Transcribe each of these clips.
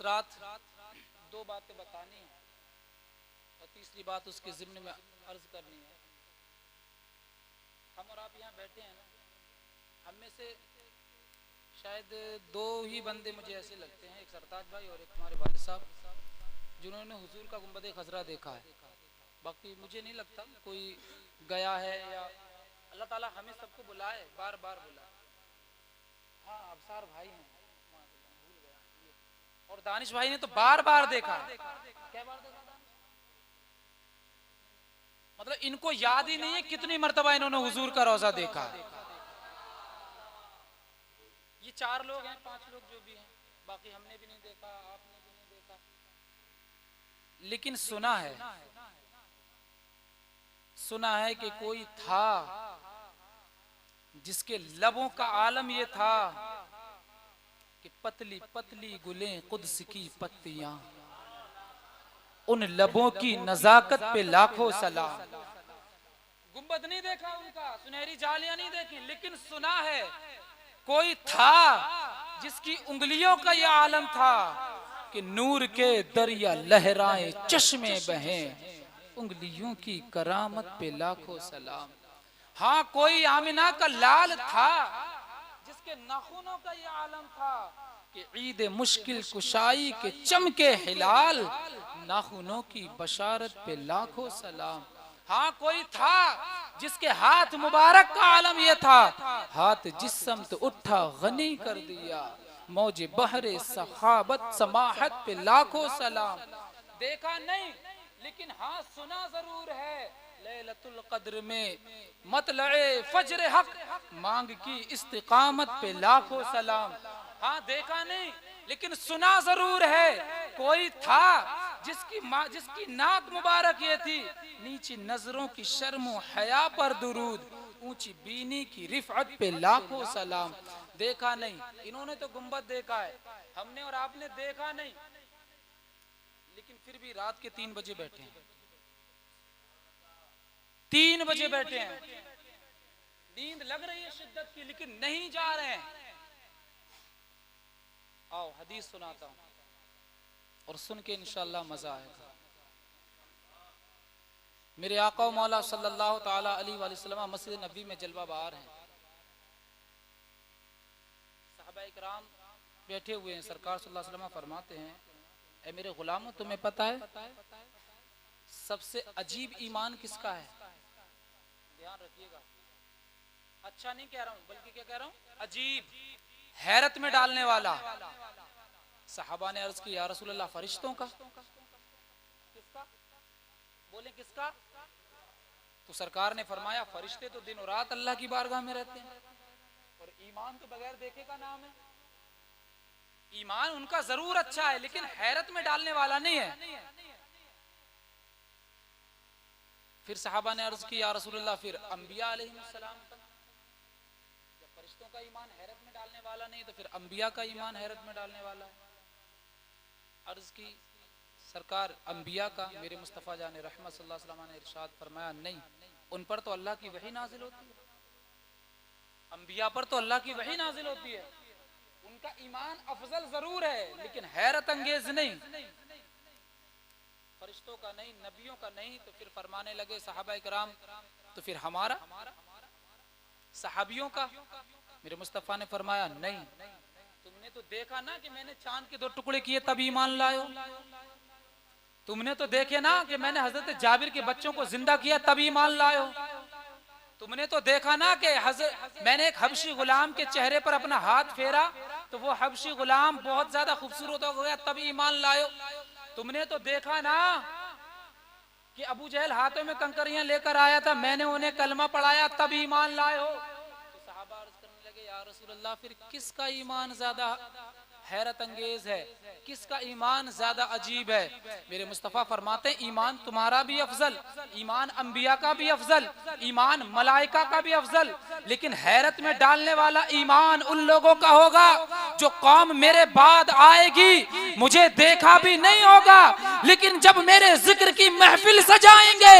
हजरात, दो बातें बतानी है और तीसरी बात उसके ज़िम्न में अर्ज करनी है। हम और आप यहाँ बैठे हैं ना, हम में से शायद दो ही बंदे मुझे ऐसे लगते हैं, एक सरताज भाई और एक हमारे वालिद साहब, जिन्होंने हुजूर का गुंबद खजरा देखा है। बाकी मुझे नहीं लगता कोई गया है, या अल्लाह ताला हमें सबको बुलाए, बार बार बुलाए। हाँ, अबसार भाई हैं, भूल गया, और दानिश भाई ने तो बार बार देखा है। क्या बार देखा? मतलब इनको याद ही नहीं है कितनी मर्तबा इन्होंने हुजूर का रोजा देखा। ये 4 लोग हैं, 5 लोग जो भी हैं, बाकी हमने भी नहीं देखा, आपने भी नहीं देखा, लेकिन सुना है कि कोई था जिसके लबों का आलम ये था कि पतली पतली गुलें कुद्स की पत्तियां, उन लबों की नजाकत पे लाखों सलाम। गुंबद नहीं देखा उनका, सुनहरी जालियां नहीं देखी, लेकिन सुना है कोई था जिसकी उंगलियों का यह आलम था कि नूर के दरिया लहराए चश्मे बहें, उंगलियों की करामत पे लाखों सलाम। हाँ, कोई आमिना का लाल था जिसके नाखूनों का यह आलम था कि ईद मुश्किल कुशाई के चमके हिलाल, नाखूनों की बशारत पे लाखों सलाम। हाँ, कोई था जिसके हाथ मुबारक का आलम यह था, हाथ जिस समत उठा गनी कर दिया, मौजे बहरे सखाबत समाहत पे लाखों सलाम। देखा नहीं, लेकिन हाँ सुना जरूर है, लैलतुल कद्र में मतलए फज्र हक, मांग की इस्तिकामत पे लाखों सलाम। हाँ, देखा नहीं, लेकिन सुना जरूर है, कोई था जिसकी नाक मुबारक ये थी, नीची नजरों की शर्म हया पर दुरूद, ऊंची बीनी की रिफअत पे लाखों सलाम। देखा नहीं, इन्होंने तो गुंबद देखा है, हमने और आपने देखा नहीं, लेकिन फिर भी रात के 3 बजे बैठे हैं, 3 बजे बैठे हैं, नींद लग रही है शिद्दत की, लेकिन नहीं जा रहे हैं। आओ हदीस सुनाता हूं और सुन के इंशाअल्लाह मजा आएगा। मेरे आका व मौला सल्लल्लाहु ताला अलैहि वसल्लम मस्जिद नबी में जलवा बहार हैं, सहाबा इकराम बैठे हुए हैं, सरकार सल्लल्लाहु अलैहि वसल्लम फरमाते हैं, ऐ मेरे गुलामों, तुम्हें पता है सबसे अजीब ईमान किसका है? ध्यान रखिएगा, अच्छा नहीं कह रहा हूं, बल्कि क्या कह रहा हूं, अजीब, हैरत में डालने वाला। सहाबा ने अर्ज की, या रसूल अल्लाह, फरिश्तों का? किसका? बोले किसका? तो सरकार ने फरमाया, फरिश्ते तो दिन और रात अल्लाह की बारगाह में रहते हैं, और ईमान तो बगैर देखे का नाम है। ईमान उनका जरूर अच्छा है, लेकिन हैरत में डालने वाला नहीं है। फिर सहाबा ने अर्ज की, या रसूल अल्लाह, फिर अंबिया अलैहिस्सलाम का? जब फरिश्तों का ईमान हैरत में डालने वाला नहीं, तो फिर अंबिया का ईमान हैरत में डालने वाला है। अर्ज की, सरकार अंबिया का? मेरे मुस्तफ़ा जाने रहमत सल्लल्लाहु अलैहि वसल्लम ने इरशाद फरमाया, नहीं, उन पर तो अल्लाह की वही नाजिल होती है, अंबिया पर तो अल्लाह की वही नाजिल होती है, उनका ईमान अफजल जरूर है, लेकिन हैरत अंगेज नहीं, फरिश्तों का नहीं, नबियों का नहीं। तो फिर फरमाने लगे सहाबा इकराम, तो फिर हमारा, सहाबियों का? मेरे मुस्तफ़ा ने फरमाया, नहीं, तुमने तो देखा ना कि मैंने चांद के 2 टुकड़े किए तब ईमान लायो, तुमने तो देखे ना कि मैंने हजरत जाबिर के बच्चों को जिंदा किया तब ईमान लायो, तुमने तो देखा ना कि मैंने एक हबशी गुलाम के चेहरे पर अपना हाथ फेरा तो वो हबशी गुलाम बहुत ज्यादा खूबसूरत हो गया तब ईमान लायो, तुमने तो देखा ना कि अबू जहल हाथों में कंकरियां लेकर आया था, मैंने उन्हें कलमा पढ़ाया तब ईमान लायो। तो सहाबा अर्ज करने लगे, या रसूल अल्लाह, फिर किसका ईमान ज्यादा हैरत अंगेज है, किसका ईमान ज्यादा अजीब है? मेरे मुस्तफ़ा फरमाते हैं, ईमान तुम्हारा भी अफजल, ईमान अंबिया का भी अफजल, ईमान मलाइका का भी अफजल, लेकिन हैरत में डालने वाला ईमान उन लोगों का होगा जो कौम मेरे बाद आएगी, मुझे देखा भी नहीं होगा, लेकिन जब मेरे जिक्र की महफिल सजाएंगे,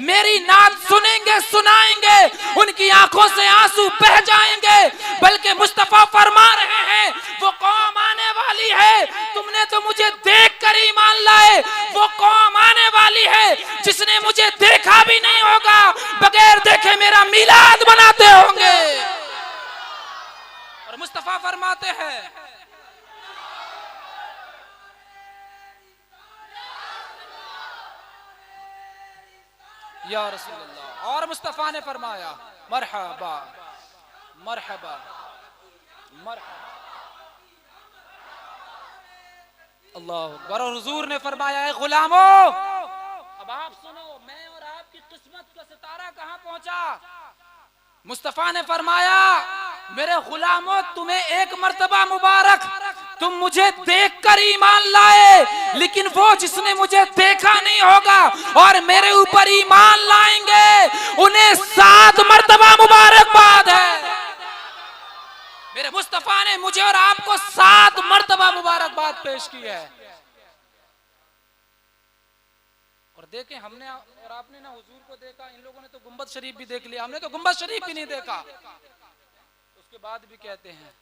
मेरी नात सुनेंगे, सुनाएंगे, उनकी आंखों से आंसू बह जाएंगे, बल्कि मुस्तफ़ा फरमा रहे हैं, वो कौम आने वाली है, तुमने तो मुझे देख कर ईमान लाए। वो कौम आने वाली है जिसने मुझे देखा भी नहीं होगा, बगैर देखे मेरा मिलाद बनाते होंगे। और मुस्तफा फरमाते हैं, या रसूल अल्लाह। और मुस्तफा ने फरमाया, मरहबा मरहबा मरहबा, अल्लाह अकबर। और हुजूर ने फरमाया, है गुलामों, अब आप सुनो, मैं और आपकी किस्मत का सितारा कहां पहुंचा। मुस्तफा ने फरमाया, मेरे गुलामों, तुम्हें एक मर्तबा मुबारक, तुम मुझे देखकर ईमान लाए, लेकिन वो जिसने मुझे देखा नहीं होगा और मेरे ऊपर ईमान लाएंगे, उन्हें 7 मर्तबा मुबारकबाद है। मेरे मुस्तफा ने मुझे और आपको 7 मर्तबा मुबारकबाद पेश की है। और देखें, हमने और आपने ना हुजूर को देखा, इन लोगों ने तो गुंबद शरीफ भी देख लिया, हमने तो गुंबद शरीफ भी नहीं देखा। उसके बाद भी कहते हैं,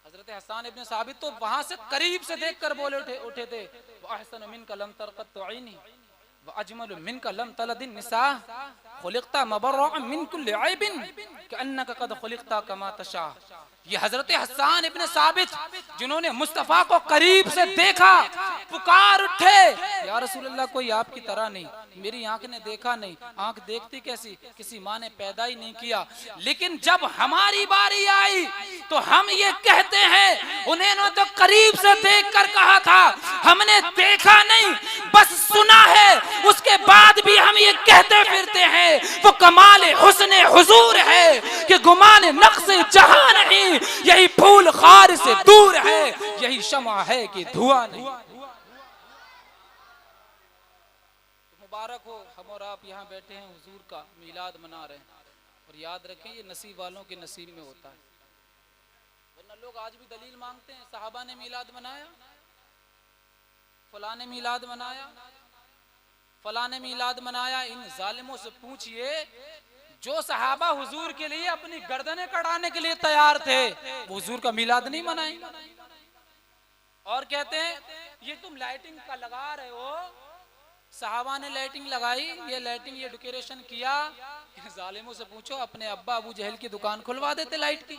हजरत हसन इब्न साबित तो वहां से करीब से देखकर बोले उठे थे, अहसन मिनका लम तरक़त ऐनी व अजमल मिनका लम तलदिन निसा खुलिक़ता मबर्रअन मिन कुल्लि ऐबिन कअन्नका क़द खुलिक़ता कमा तशा। ये हजरत हसन इब्न साबित जिन्होंने मुस्तफा को करीब से देखा, पुकार उठे, या रसूल अल्लाह, कोई आपकी तरह नहीं, मेरी आंख ने देखा नहीं, आंख देखती कैसी, किसी माँ ने पैदा ही नहीं किया। लेकिन जब हमारी बारी आई तो हम ये कहते हैं, उन्होंने तो करीब से देखकर कहा था, हमने देखा नहीं बस सुना है, उसके बाद भी हम ये कहते फिरते हैं, वो कमाल हुस्न हुजूर है कि गुमान नक्श जहां नहीं, यही फूल खार से दूर है, यही शमा है कि धुआं नहीं। मुबारक हो, हम और आप यहाँ बैठे हैं, हुजूर का मिलाद मना रहे हैं। और याद रखें, ये नसीब वालों के नसीब में होता है, वरना लोग आज भी दलील मांगते हैं, सहाबा ने मिलाद मनाया, फलां ने मिलाद मनाया, फलां ने मिलाद मनाया। इन जालिमों से पूछिए, जो सहाबा हुजूर के लिए अपनी गर्दनें कटाने के लिए तैयार थे, वो हुजूर का मिलाद नहीं मनाएंगे। और कहते हैं, ये तुम लाइटिंग का लगा रहे हो, सहाबा ने लाइटिंग लगाई, ये लाइटिंग, ये डेकोरेशन किया। जालिमों से पूछो, अपने अब्बा अबू जहल की दुकान खुलवा देते लाइट की।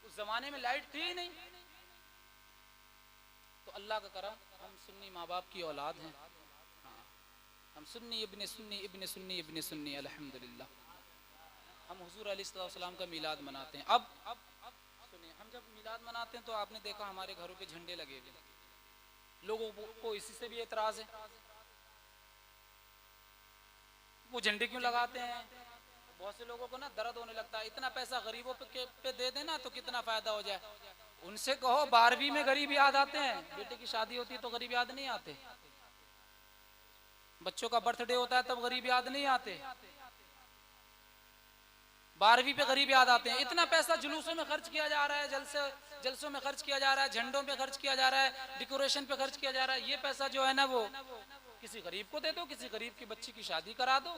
उस जमाने में लाइट थी ही नहीं। तो अल्लाह का करम, हम सुन्नी माँ बाप की औलाद हैं, हम सुन्नी इब्ने सुन्नी इब्ने सुन्नी इब्ने सुन्नी, अल्हम्दुलिल्लाह। हम हुजूर अलैहिस्सलाम का मिलाद मनाते हैं। अब सुनिए, हम जब मिलाद मनाते हैं तो आपने देखा हमारे घरों पे झंडे लगे हुए, लोगों को इसी से भी एतराज है, वो झंडे क्यों लगाते हैं। बहुत से लोगों को ना दर्द होने लगता है, इतना पैसा गरीबों पे दे देना तो कितना फायदा हो जाए। उनसे कहो, 12वीं में गरीब याद आते हैं, बेटे की शादी होती है तो गरीब याद नहीं आते, बच्चों का बर्थडे होता है तब गरीब याद नहीं आते, 12वीं पे गरीब याद आते हैं। इतना पैसा जुलूसों में खर्च किया जा रहा है, जलसों में खर्च किया जा रहा है, झंडों पे खर्च किया जा रहा है, डेकोरेशन पे खर्च किया जा रहा है। ये पैसा जो है ना, वो किसी गरीब को दे दो, किसी गरीब की बच्ची की शादी करा दो।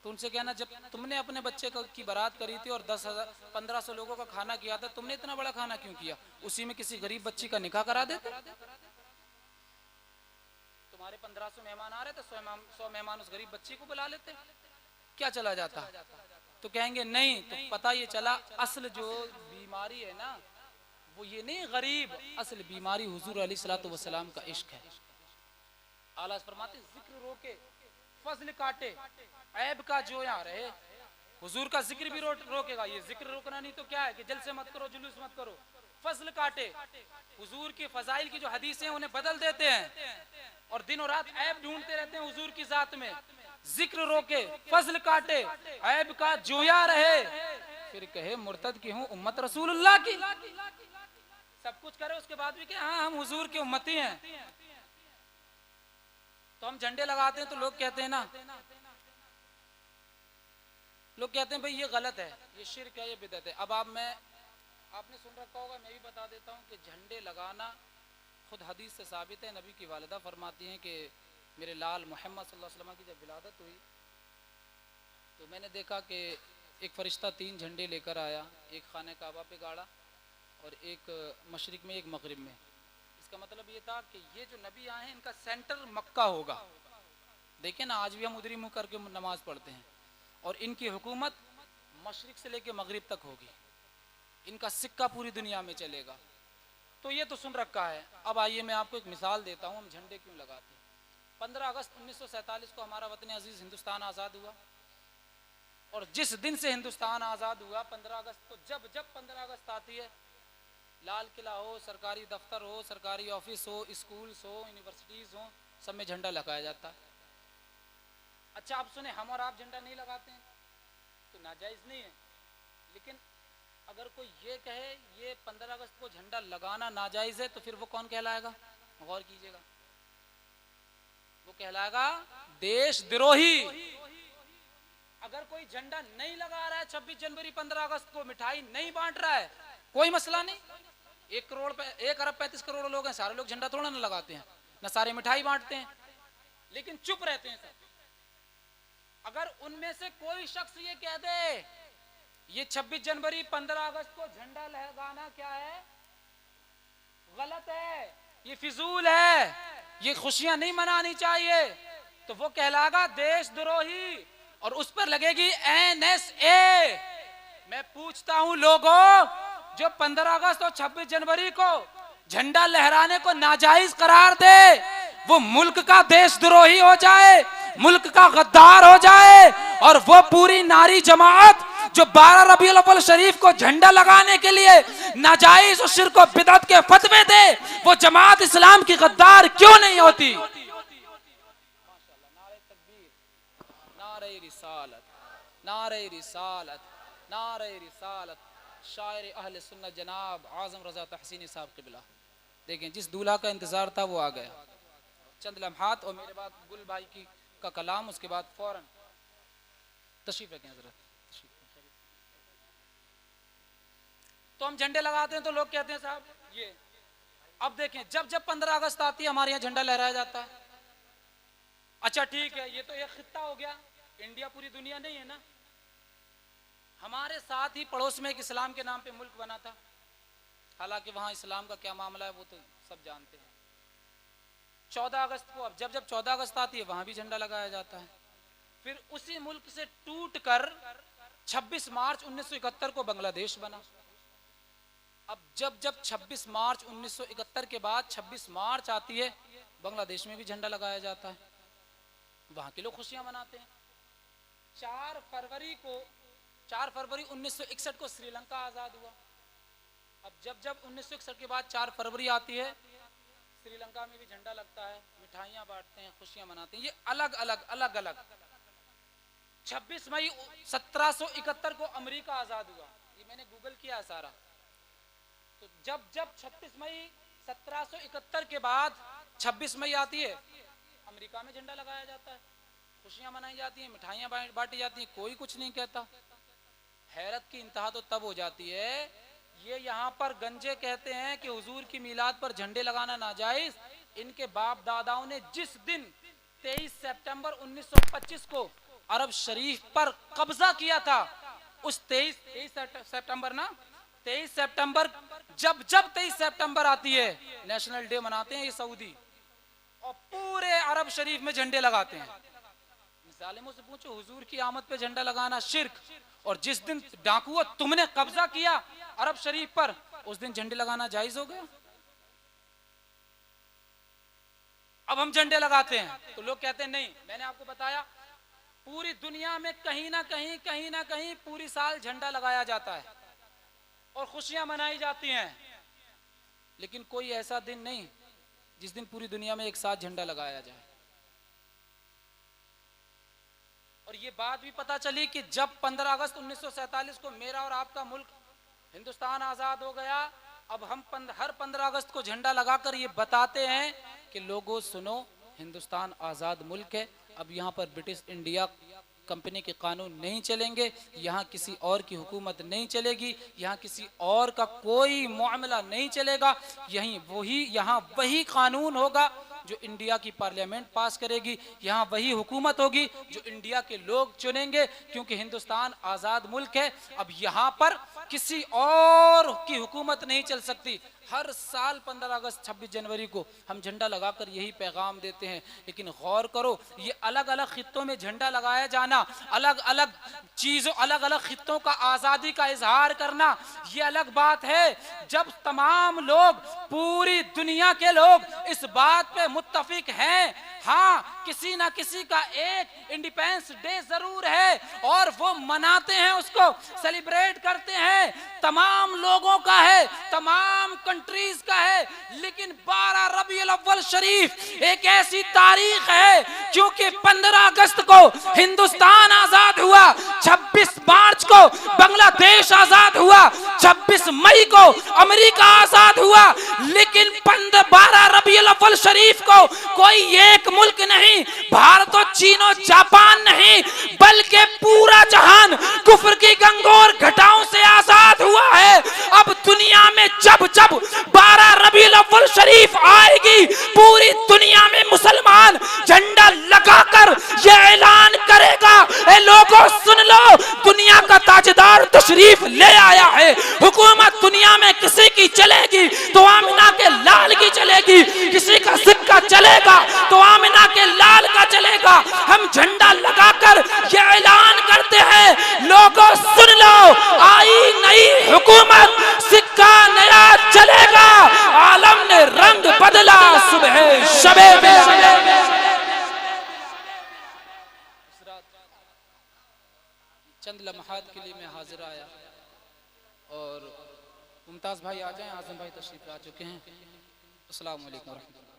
तो उनसे कहना, जब तुमने अपने बच्चे की बारात करी थी और 10,000-1500 लोगों का खाना किया था, तुमने इतना बड़ा खाना क्यों किया, उसी में किसी गरीब बच्ची का निकाह करा देते। तुम्हारे 1500 मेहमान आ रहे थे, 100 मेहमान उस गरीब बच्ची को बुला लेते, क्या चला जाता। तो कहेंगे नहीं, तो पता ये चला असल जो बीमारी है ना, वो ये नहीं गरीब, असल बीमारी हुजूर अलैहिस्सलातु वस्सलाम का इश्क है। आला फरमाते, जिक्र रोके फजल काटे, ऐब का जोया रहे। हुजूर का जिक्र भी रोकेगा, ये जिक्र रोकना नहीं तो क्या है कि जलसे मत करो, जुलूस मत करो। फजल काटे, हुजूर की फजाइल की जो हदीसें हैं उन्हें बदल देते हैं और दिन और रात ऐब ढूंढते रहते हैं हुजूर की जात में। जिक्र रोके, फजल काटे, ऐब का जोया रहे, फिर कहे मुर्तद की हूँ उम्मत रसूलुल्लाह की। सब कुछ करे उसके बाद भी क्या, हाँ हम हुजूर के उम्मती हैं। तो हम झंडे लगाते हैं तो लोग कहते हैं ना, लोग कहते हैं भाई ये गलत है, ये शिर्क है, ये बिदअत है। अब आपने सुन रखा होगा, मैं भी बता देता हूँ कि झंडे लगाना खुद हदीस से साबित है। नबी की वालिदा फरमाती हैं कि मेरे लाल मोहम्मद सल्लल्लाहु अलैहि वसल्लम की जब विलादत हुई तो मैंने देखा कि एक फरिश्ता 3 झंडे लेकर आया, एक खाने काबा पे गाड़ा और एक मशरिक में, एक मगरिब में। इसका मतलब ये था कि ये जो नबी आए हैं इनका सेंटर मक्का होगा। देखिए ना, आज भी हम उधरी मुँह करके नमाज पढ़ते हैं, और इनकी हुकूमत मशरिक से लेके मगरिब तक होगी, इनका सिक्का पूरी दुनिया में चलेगा। तो ये तो सुन रखा है। अब आइए मैं आपको एक मिसाल देता हूँ हम झंडे क्यों लगाते हैं। 15 अगस्त 1947 को हमारा वतन अजीज हिंदुस्तान आज़ाद हुआ, और जिस दिन से हिंदुस्तान आज़ाद हुआ 15 अगस्त को, जब जब 15 अगस्त आती है, लाल किला हो, सरकारी दफ्तर हो, सरकारी ऑफिस हो, स्कूल्स हो, यूनिवर्सिटीज़ हो, सब में झंडा लगाया जाता है। अच्छा आप सुने, हम और आप झंडा नहीं लगाते हैं तो नाजायज़ नहीं है, लेकिन अगर कोई ये कहे ये 15 अगस्त को झंडा लगाना नाजायज़ है, तो फिर वो कौन कहलाएगा? गौर कीजिएगा, वो कहलाएगा देशद्रोही। अगर कोई झंडा नहीं लगा रहा है 26 जनवरी 15 अगस्त को, मिठाई नहीं बांट रहा है, कोई मसला नहीं। 1 अरब 35 करोड़ लोग हैं, सारे लोग झंडा थोड़ा ना लगाते हैं, ना सारे मिठाई बांटते हैं, लेकिन चुप रहते हैं सब। अगर उनमें से कोई शख्स ये कह दे ये 26 जनवरी 15 अगस्त को झंडा लगाना क्या है, गलत है, ये फिजूल है, ये खुशियां नहीं मनानी चाहिए, तो वो कहलाएगा देशद्रोही, और उस पर लगेगी NSA। मैं पूछता हूं लोगों, जो 15 अगस्त और 26 जनवरी को झंडा लहराने को नाजायज करार दे, वो मुल्क का देशद्रोही हो जाए, मुल्क का गद्दार हो जाए, और वो पूरी नारी जमात जो 12 रबीउल अव्वल शरीफ को झंडा लगाने के लिए नाजायज और शिर्क और बिदअत के फतवे दे, वो जमात इस्लाम की गद्दार क्यों नहीं होती? नारे रिसालत, नारे रिसालत, नारे रिसालत। शायर अहले सुन्नत जनाब आजम रजा तहसीनी साहब क़िबला, देखें जिस दूल्हा का इंतजार था वो आ गया। चंद लम्हात और मेरे बाद गुल भाई की का कलाम, उसके बाद फौरन तशरीफ रखें हज़रत। तो हम झंडे लगाते हैं तो लोग कहते हैं साहब ये, अब देखें जब जब 15 अगस्त आती है हमारे यहाँ झंडा लहराया जाता है। अच्छा ठीक है, ये तो एक खित्ता हो गया, इंडिया पूरी दुनिया नहीं है ना। हमारे साथ ही पड़ोस में एक इस्लाम के नाम पे मुल्क बना था, हालांकि वहां इस्लाम का क्या मामला है वो तो सब जानते हैं। 14 अगस्त को, अब जब जब 14 अगस्त आती है वहां भी झंडा लगाया जाता है। फिर उसी मुल्क से टूट कर 26 मार्च 1971 को बांग्लादेश बना। अब जब जब 26 मार्च 1971 के बाद 26 मार्च आती है, बांग्लादेश में भी झंडा लगाया जाता है, वहां के लोग खुशियां मनाते हैं। 4 फरवरी 1961 को श्रीलंका आजाद हुआ। अब जब जब 1961 के बाद 4 फरवरी आती है, श्रीलंका में भी झंडा लगता है, मिठाइयां बांटते हैं, खुशियां मनाते हैं, ये अलग अलग। 26 मई 1771 को अमेरिका आजाद हुआ, ये मैंने गूगल किया है सारा। तो जब जब 26 मई 1771 के बाद 26 मई आती है, अमेरिका में झंडा लगाया जाता है, खुशियां मनाई जाती हैं, मिठाइयां बांटी जाती हैं, कोई कुछ नहीं कहता। हैरत की इंतहा तो तब हो जाती है, ये यहाँ पर गंजे कहते हैं कि हुजूर की मीलाद पर झंडे लगाना नाजायज। इनके बाप दादाओं ने जिस दिन 23 सितंबर 1925 को अरब शरीफ पर कब्जा किया था, उस 23 सितंबर ना 23 सितंबर, जब 23 सितंबर आती है नेशनल डे मनाते हैं ये सऊदी, और पूरे अरब शरीफ में झंडे लगाते हैं। जालिमों से पूछो, हुजूर की आमद पे झंडा लगाना शिर्क, और जिस दिन डाकुओं तुमने कब्जा किया अरब शरीफ पर, उस दिन झंडे लगाना जायज हो गया। अब हम झंडे लगाते हैं तो लोग कहते हैं नहीं। मैंने आपको बताया पूरी दुनिया में कहीं ना कहीं पूरी साल झंडा लगाया जाता है और खुशियां मनाई जाती हैं, लेकिन कोई ऐसा दिन नहीं जिस दिन पूरी दुनिया में एक साथ झंडा लगाया जाए। और ये बात भी पता चली कि जब 15 अगस्त 1947 को मेरा और आपका मुल्क हिंदुस्तान आजाद हो गया, अब हम हर 15 अगस्त को झंडा लगाकर ये बताते हैं कि लोगों सुनो, हिंदुस्तान आजाद मुल्क है, अब यहाँ पर ब्रिटिश इंडिया कंपनी के कानून नहीं चलेंगे, यहाँ किसी और की हुकूमत नहीं चलेगी, यहाँ किसी और का कोई मामला नहीं चलेगा, यहाँ वही कानून होगा जो इंडिया की पार्लियामेंट पास करेगी, यहाँ वही हुकूमत होगी जो इंडिया के लोग चुनेंगे, क्योंकि हिंदुस्तान आज़ाद मुल्क है। अब यहाँ पर किसी और की हुकूमत नहीं चल सकती। हर साल 15 अगस्त 26 जनवरी को हम झंडा लगाकर यही पैगाम देते हैं, लेकिन गौर करो, ये अलग अलग खित्तों में झंडा लगाया जाना, अलग अलग चीजों, अलग अलग खित्तों का आज़ादी का इजहार करना, ये अलग बात है। जब तमाम लोग, पूरी दुनिया के लोग इस बात पे मुत्तफिक हैं, हाँ किसी ना किसी का एक इंडिपेंडेंस डे जरूर है और वो मनाते हैं, उसको सेलिब्रेट करते हैं, तमाम लोगों का है, तमाम कंट्रीज का है, लेकिन 12 रबीउल अव्वल शरीफ एक ऐसी तारीख है, क्योंकि 15 अगस्त को हिंदुस्तान आजाद हुआ, 26 मार्च को बांग्लादेश आजाद हुआ, 26 मई को अमेरिका आजाद हुआ, लेकिन 12 रबीउल अव्वल शरीफ को कोई एक मुल्क नहीं, भारत और चीन और जापान नहीं, बल्कि पूरा जहान कुफ्र की गंगोर घटाओं से आजाद हुआ है। अब दुनिया में जब जब 12 रबीउल अव्वल शरीफ आएगी, पूरी दुनिया में मुसलमान झंडा लगाकर यह ऐलान करेगा, ए लोगों सुन लो, दुनिया का ताजदार तशरीफ ले आया है। हुकूमत दुनिया में किसी की चलेगी तो आमिना के लाल की चलेगी, किसी का सिक्का चलेगा तो आमिना के लाल का चलेगा। हम झंडा लगाकर यह ऐलान करते हैं, लोगों सुन लो, आई नई हुकूमत, सिक्का नया चलेगा, आलम ने रंग बदला, सुबह शबे चंद लम्हात के लिए मैं हाजिर आया और मुमताज भाई आ जाएं, आजम भाई तशरीफ ला चुके हैं। अस्सलाम वालेकुम।